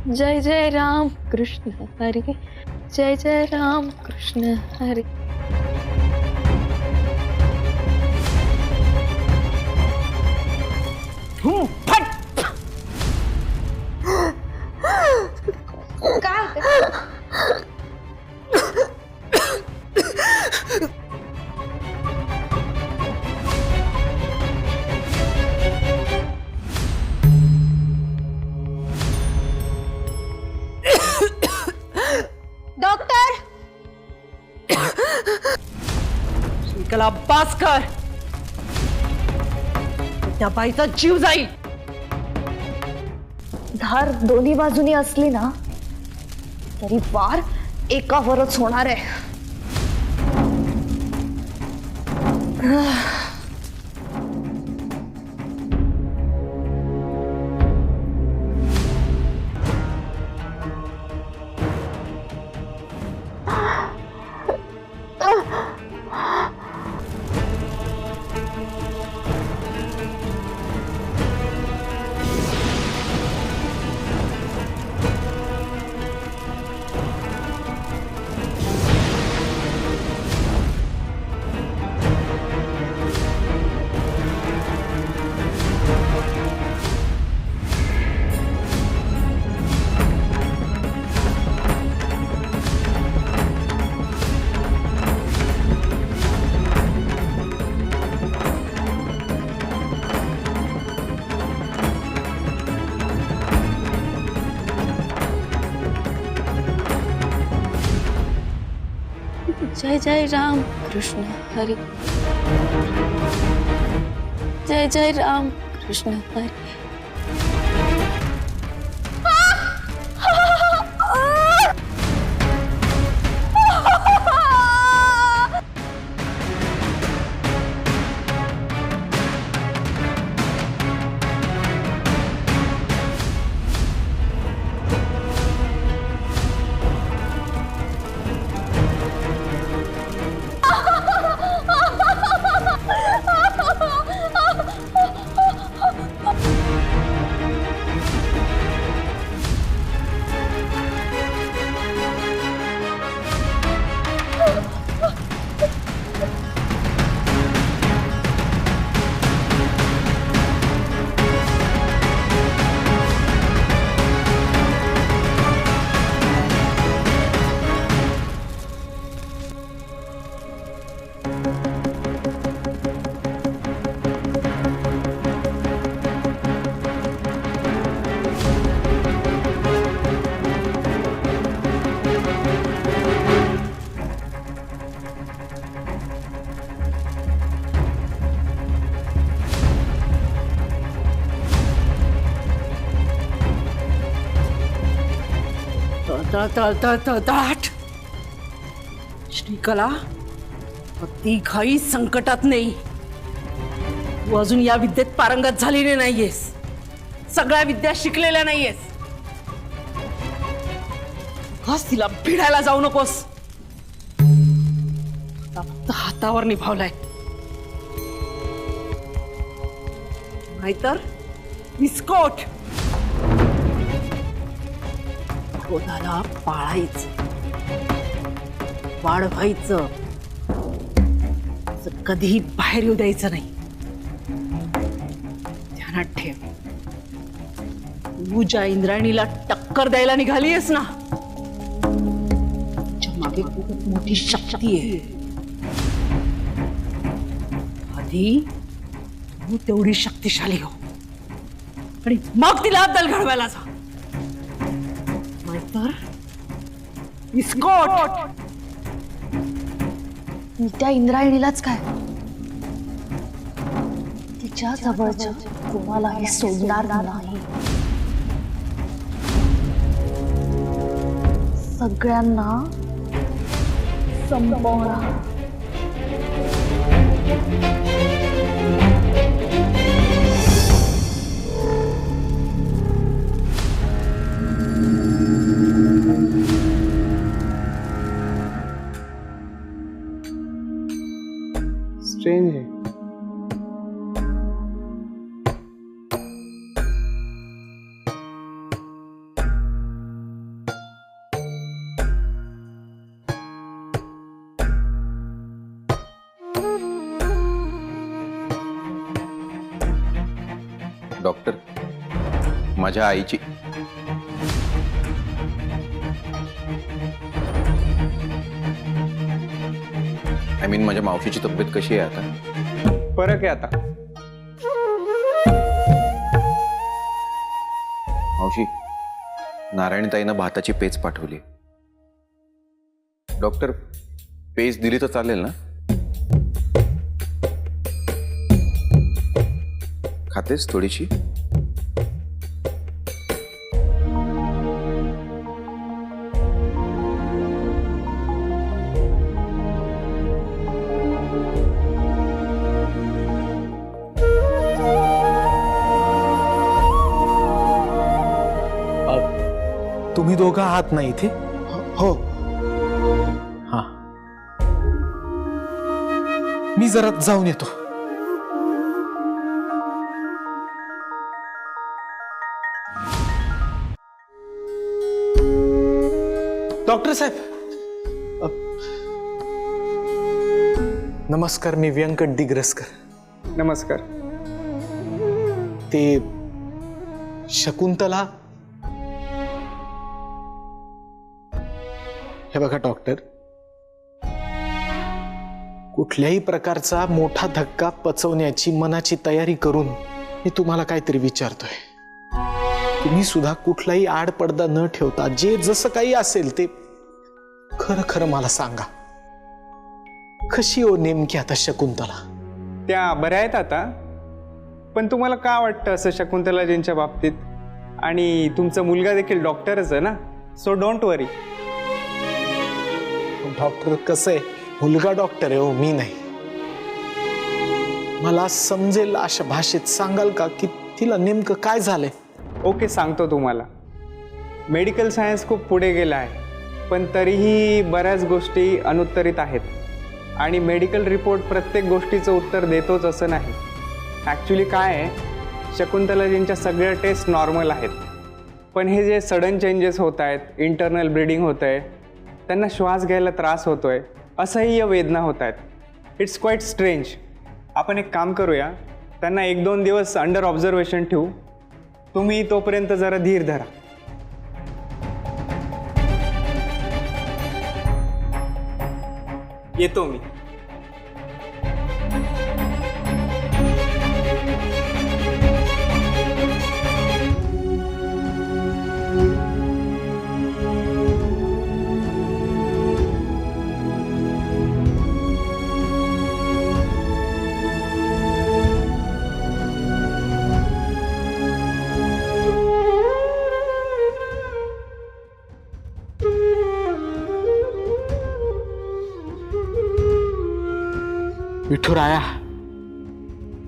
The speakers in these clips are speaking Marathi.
जय जय राम कृष्ण हरे, जय जय राम कृष्ण हरे. डॉक्टर श्रीकला बास कर. त्या बाईचा जीव जाईल. धार दोन्ही बाजूनी असली ना तरी वार एकावरच होणार आहे. जय जय राम कृष्ण हरे, जय जय राम कृष्ण हरे. तळतळतळतळतळाट. श्रीकला ती घाई संकटात नाही. तू अजून या विद्येत पारंगत झालेली नाहीयेस. सगळ्या विद्या शिकलेल्या नाहीयेस. बस तिला भिडायला जाऊ नकोस. फक्त हातावर निभावलाय नाहीतर विस्कोट. क्रोधाला पाळायचं, वाढवायचं, कधीही बाहेर येऊ द्यायचं नाही. ध्यानात ठेव. तू ज्या इंद्रायणीला टक्कर द्यायला निघालीयस ना तुझ्या मागे खूप मोठी शक्ती आहे. आधी तू तेवढी शक्तिशाली हो आणि मग तिला अद्दल घडवायला जा. नाहीतर विस्कोट. मी त्या इंद्रायणीलाच काय तिच्या जवळच्या कोणालाही सोडणार नाही. सगळ्यांना संपवणार. स्ट्रेंज है. डॉक्टर, माझ्या आईची आय मीन माझ्या मावशीची तब्येत कशी आहे आता? फरक आहे आता. मावशी, नारायणताईनं भाताची पेज पाठवली. डॉक्टर, पेज दिली तर चालेल ना? खातेस थोडीशी? तुम्ही दोघं आहात ना इथे? हो. हा, मी जरा जाऊन येतो. डॉक्टर साहेब, नमस्कार. मी व्यंकट दिग्रसकर. नमस्कार. ते शकुंतला. हे बघा डॉक्टर, कुठल्याही प्रकारचा मोठा धक्का पचवण्याची मनाची तयारी करून मी तुम्हाला काहीतरी विचारतोय. तुम्ही सुद्धा कुठलाही आडपडदा न ठेवता जे जसं काही असेल ते खरं खरं मला सांगा. कशी हो नेमकी आता शकुंतला? त्या बऱ्या आहेत आता, पण तुम्हाला का वाटतं असं शकुंतलाजींच्या बाबतीत? आणि तुमचा मुलगा देखील डॉक्टरच आहे ना, सो डोंट वरी. डॉक्टर कसं आहे, मुलगा डॉक्टर आहे हो, मी नाही. मला समजेल अशा भाषेत सांगाल का की तिला नेमकं काय झालंय? ओके, सांगतो तुम्हाला. मेडिकल सायन्स खूप पुढे गेला आहे, पण तरीही बऱ्याच गोष्टी अनुत्तरित आहेत. आणि मेडिकल रिपोर्ट प्रत्येक गोष्टीचं उत्तर देतोच असं नाही. ॲक्च्युली काय आहे, शकुंतलाजींच्या सगळ्या टेस्ट नॉर्मल आहेत, पण हे जे सडन चेंजेस होत आहेत, इंटरनल ब्लिडिंग होतं आहे, त्यांना श्वास घ्यायला त्रास होतो आहे, असह्य वेदना होत आहेत. It's quite strange. आपण एक काम करूया, त्यांना 1-2 दिवस अंडर ऑब्झर्वेशन ठेवू. तुम्ही तोपर्यंत जरा धीर धरा. येतो मी. विठुराया,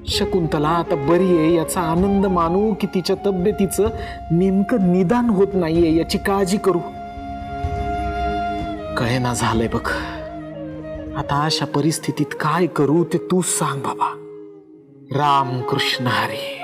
शकुंतला आता बरी आहे याचा आनंद मानू की तिच्या तब्येतीचं नेमकं निदान होत नाहीये याची काळजी करू? कळेना झालंय बघ. आता अशा परिस्थितीत काय करू ते तू सांग बाबा. राम कृष्ण हरी.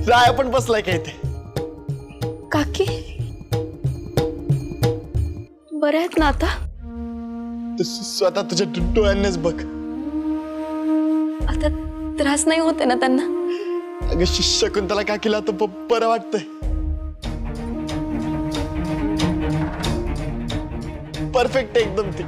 राय पण बसलाय काय ते? काकी बऱ्या आहेत ना आता? तू स्वतः तुझ्या डोळ्यांनीच बघ. आता त्रास नाही होते ना त्यांना? अगं शकुंतला काकीला आता बरं वाटतंय. परफेक्ट एकदम ती.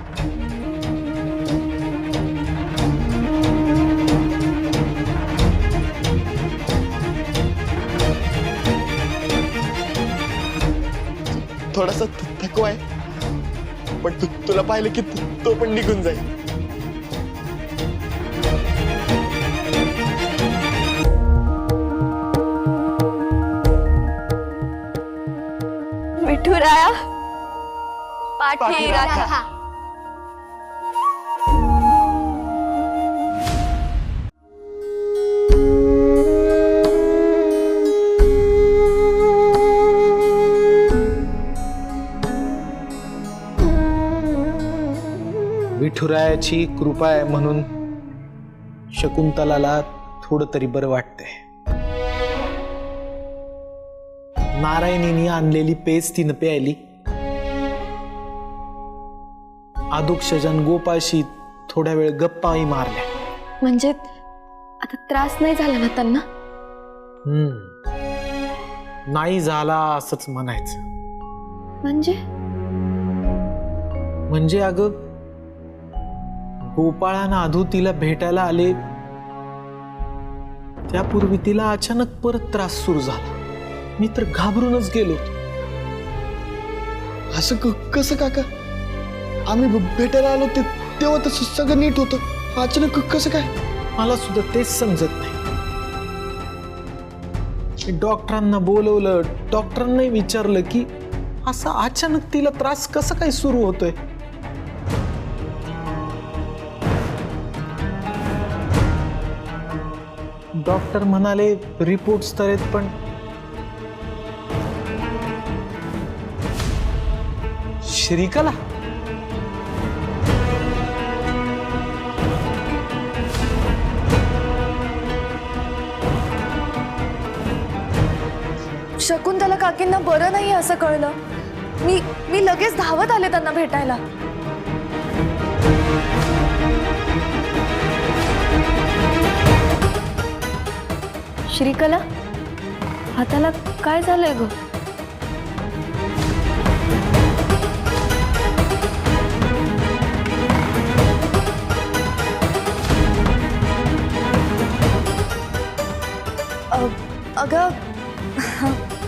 थोडासा थकवा आहे, पण तुला पाहिलं की तो पण निघून जाईल. विठुराया पाठी राखा. देवाची कृपा आहे म्हणून शकुंतलाला थोडं तरी बरं वाटतंय. नारायणीने आणलेली पेज तिनं प्यायली. आदुक्षजन गोपाळशी थोड्या वेळ गप्पाही मारल्या. म्हणजे आता त्रास नाही झाला ना त्यांना? नाही झाला असंच म्हणायचं. म्हणजे अगं गोपाळानं आधू तिला भेटायला आले त्यापूर्वी तिला अचानक परत त्रास सुरू झाला. मी तर घाबरूनच गेलो. असं कसं काका? आम्ही भेटायला आलो तेव्हा तर सगळं नीट होतं. अचानक कसं काय? मला सुद्धा तेच समजत नाही. डॉक्टरांना बोलवलं. डॉक्टरांनाही विचारलं की असा अचानक तिला त्रास कसा काय सुरू होतोय. डॉक्टर म्हणाले रिपोर्ट्स तर आहेत पण श्रीकला शकुंतला काकींना बरं नाही असं कळलं. मी लगेच धावत आले त्यांना भेटायला. श्रीकला, हाताला काय झालंय ग? अगं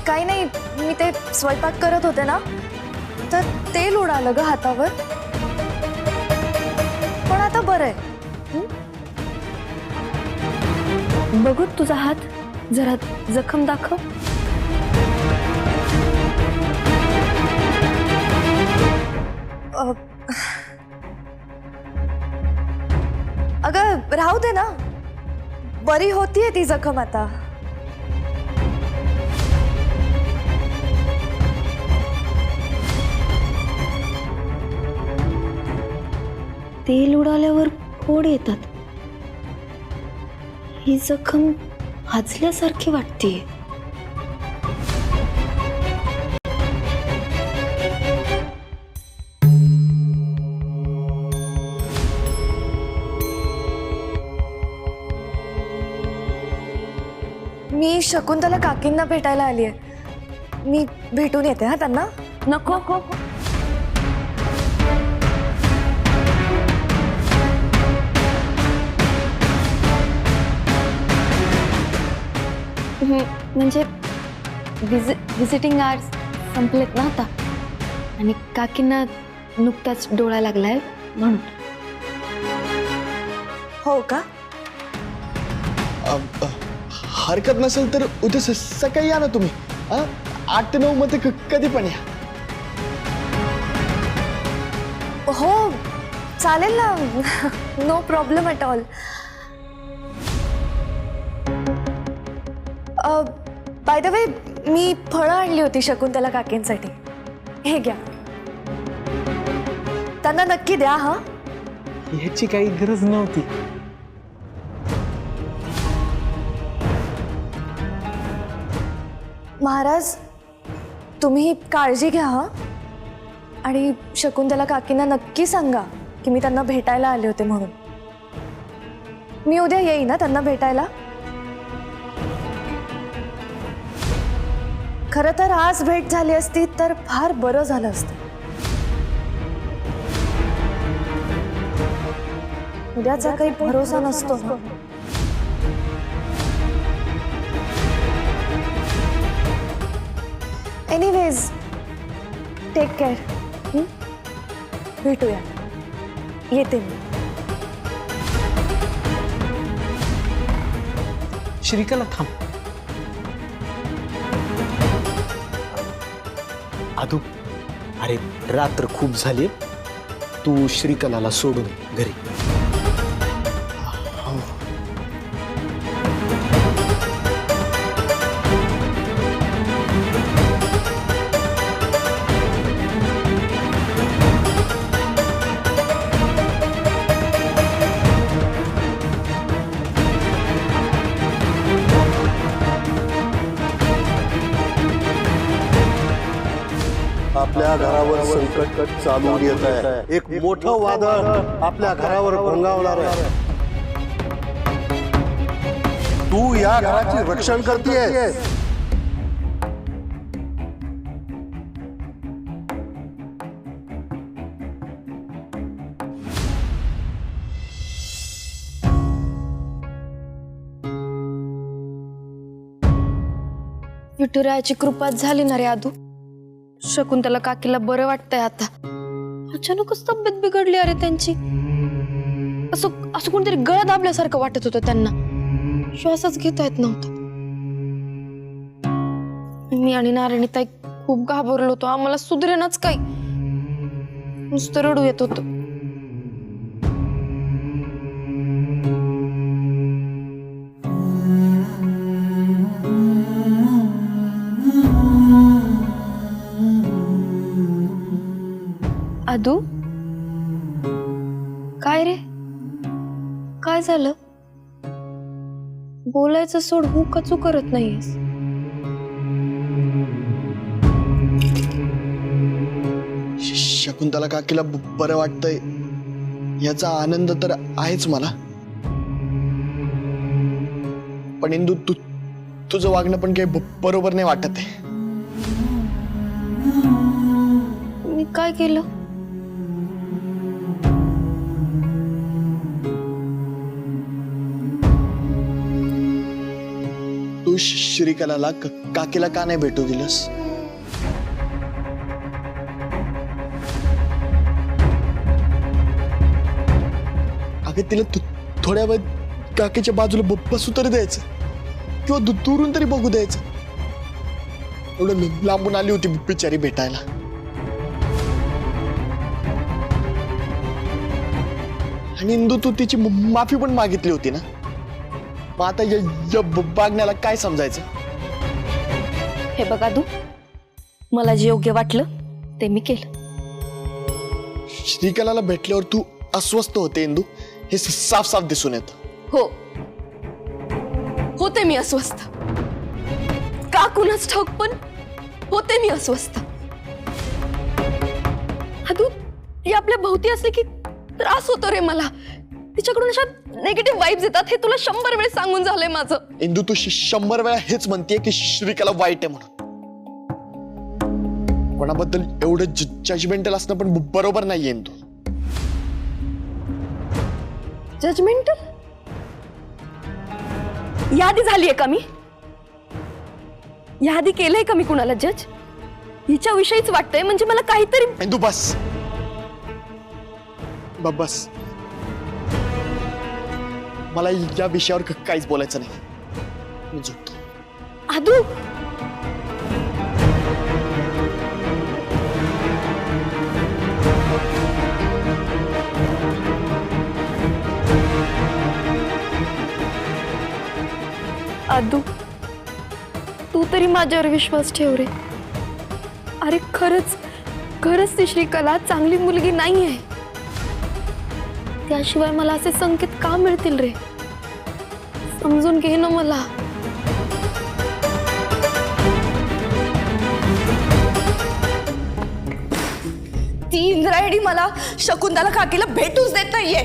काही नाही, मी ते स्वयंपाक करत होते ना तर तेल उडालं ग हातावर. पण आता बरं आहे. बघू तुझा हात, जरा जखम दाखव. अगं राहू दे ना, बरी होतीये ती जखम आता. तेल उडाल्यावर फोड येतात. ही जखम भाजल्यासारखी वाटतेय. मी शकुंतला काकींना भेटायला आलीये. मी भेटून येते हा त्यांना. नको. म्हणजे विजिटिंग आवर्स संपलेत ना आता, आणि काकींना नुकताच डोळा लागलाय म्हणून. हो का? हरकत नसेल तर उद्या सकाळी या ना तुम्ही. 8 ते 9 मध्ये कधी पण या. हो चालेल ना. No problem at all. By the way, मी फळं आणली होती शकुंतला काकींसाठी. हे घ्या, त्यांना नक्की द्या हा. ह्याची काही गरज नव्हती. महाराज, तुम्ही काळजी घ्या हा. आणि शकुंतला काकींना नक्की सांगा की मी त्यांना भेटायला आले होते म्हणून. मी उद्या येईन ना त्यांना भेटायला. खरं तर आज भेट झाली असती तर फार बरं झालं असतं. उद्याचा काही भरोसा नसतो ना. Anyways, take care. भेटूया. येते मी. श्रीकला थांब. आधू, अरे रात्र खूप झाली. तू श्रीकलाला सोडून घरी. आपल्या घरावर संकट चालून येत आहे. एक मोठं वादळ आपल्या घरावर घोंगावणार आहे. तू या घराचे रक्षण करतेयस. विठुरायाची कृपाच झाली ना रे आदू. शकुंतला काकीला बरं वाटतंय आता. अचानकच तब्येत बिघडली अरे त्यांची. असं असं कोणतरी गळा दाबल्यासारखं वाटत होतं त्यांना. श्वासच घेता येत नव्हता. मी आणि नारायणीताई खूप घाबरलो होतो. आम्हाला सुधरेनाच काही. नुसतं रडू येत होतं. आदू, काय रे? काय झालं? बोलायचं सोड, हू कचू करत नाहीयेस. शकुंतला काकीला बरं वाटतंय याचा आनंद तर आहेच मला. पण इंदू, तुझं वागणं पण काही बरोबर नाही वाटत आहे. मी काय केलं? तू श्रीकलाला काकीला का नाही भेटू दिलंस? अगं तिला थोड्या वेळ काकीच्या बाजूला बसू तरी द्यायचं, किंवा दुरून तरी बघू द्यायचं. एवढं लांबून आली होती बिचारी भेटायला. आणि इंदू, तू तिची माफी पण मागितली होती ना. मग आता या बागण्याला काय समजायचं? हे बघ आदू, मला जे योग्य वाटलं ते मी केलं. श्रीकलाला भेटल्यावर तू अस्वस्थ होते इंदू, हे साफ साफ दिसून येत. हो, होते मी अस्वस्थ. का कुणाच ठाऊक, पण होते मी अस्वस्थ. आदू, ती आपल्या भोवती असले की त्रास होतो रे मला. तिच्याकडून अशा नेगेटिव्ह वाईब्स येतात. हे तुला 100 वेळेस सांगून झालंय माझं. इंदू, तू 100 वेळा हेच म्हणतेय की श्रीकला वाईट आहे म्हणून. कोणाबद्दल एवढं जजमेंटल असणं पण बरोबर नाहीये इंदू. जजमेंटल? यादी झालीये का मी? यादी केलंय का मी कुणाला जज? हिच्या विषयीच वाटतंय म्हणजे मला काहीतरी. इंदू, बस बस. मला या विषयावर काहीच बोलायचं नाही. मी झोपतो. आदू, आदू, तू तरी माझ्यावर विश्वास ठेव रे. अरे खरंच खरंच ती श्रीकला चांगली मुलगी नाहीये. त्याशिवाय मला असे संकेत का मिळतील रे? समजून घे ना मला. ती इंद्रायणी मला शकुंतला काकीला भेटूच देत नाहीये.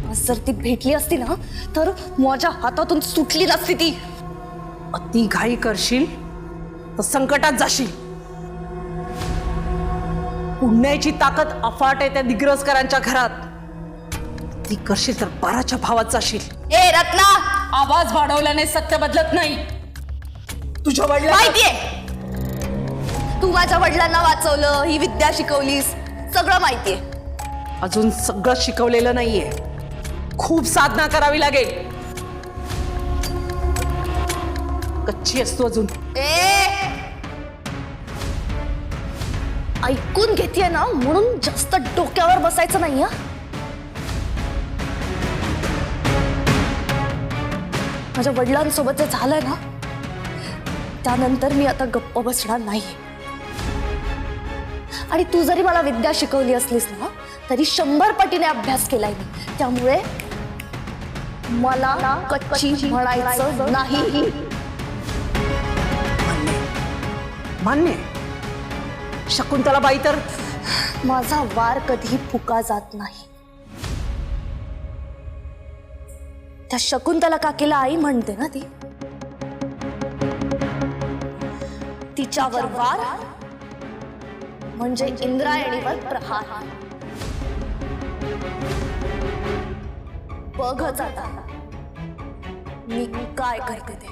आज जर ती भेटली असती ना तर माझ्या हातातून सुटली नसती ती. अति घाई करशील तर संकटात जाशील. पुण्याची ताकद अफाट आहे त्या दिग्रसकरांच्या घरात. ती करशील तर 12च्या भावात जाशील. ए रत्ना, आवाज वाढवल्याने सत्य बदलत नाही. तुझ्या वडिलांना माहितीये तू माझ्या वडिलांना वाचवलं, ही विद्या शिकवलीस, सगळं माहितीये. अजून सगळं शिकवलेलं नाहीये. खूप साधना करावी लागेल. कच्ची असतो अजून. ऐकून घेतीये ना, म्हणून जास्त डोक्यावर बसायचं नाही. हा, माझ्या वडिलांसोबत जे झालंय ना त्यानंतर मी आता गप्प बसणार नाही. आणि तू जरी मला विद्या शिकवली असलीस ना तरी 100 पटीने अभ्यास केलाय मी. त्यामुळे मला कच्ची म्हणायचं नाही. मान्य. शकुंतलाबाई तर माझा वार कधीही फुका जात नाही. त्या शकुंतला काकीला आई म्हणते ना ती. तिच्यावर वार म्हणजे इंद्रायणीवर प्रहार. बघच आता मी काय करते ते.